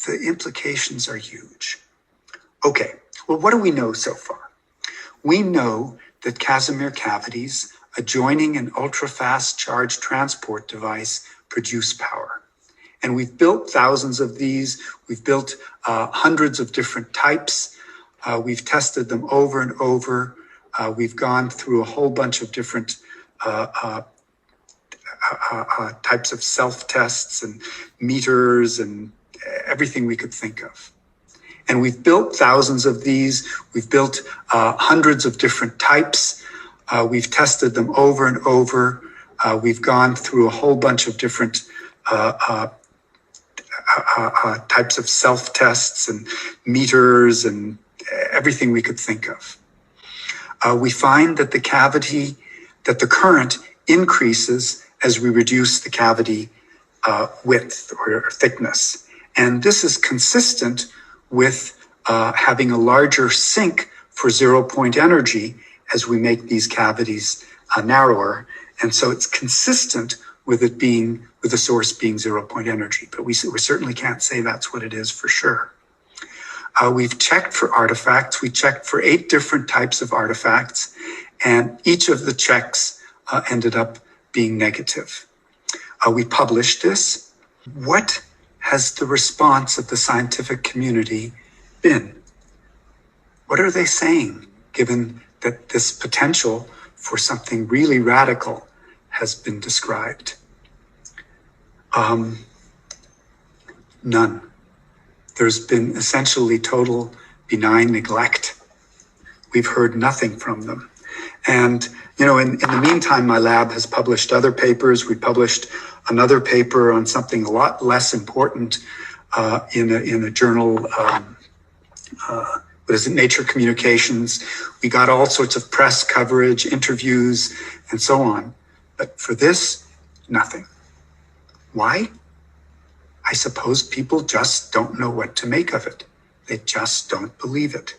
the implications are huge. Okay, well, what do we know so far? We know that Casimir cavities adjoining an ultra-fast charge transport device produce power. And we've built thousands of these. We've built hundreds of different types. We've tested them over and over. We've gone through a whole bunch of different types of self-tests and meters and everything we could think of. And we've built thousands of these. We've built hundreds of different types. We've tested them over and over. We've gone through a whole bunch of different types of self-tests and meters and everything we could think of. We find that the current increases as we reduce the cavity width or thickness. And this is consistent with having a larger sink for 0-point energy as we make these cavities narrower. And so it's consistent with the source being 0-point energy, but we certainly can't say that's what it is for sure. We've checked for artifacts. We checked for 8 different types of artifacts, and each of the checks ended up being negative. We published this. What has the response of the scientific community been? What are they saying, given that this potential for something really radical has been described? None. There's been essentially total benign neglect. We've heard nothing from them. And, in the meantime, my lab has published other papers. We published another paper on something a lot less important in a journal, Nature Communications. We got all sorts of press coverage, interviews, and so on. But for this, nothing. Why? I suppose people just don't know what to make of it. They just don't believe it.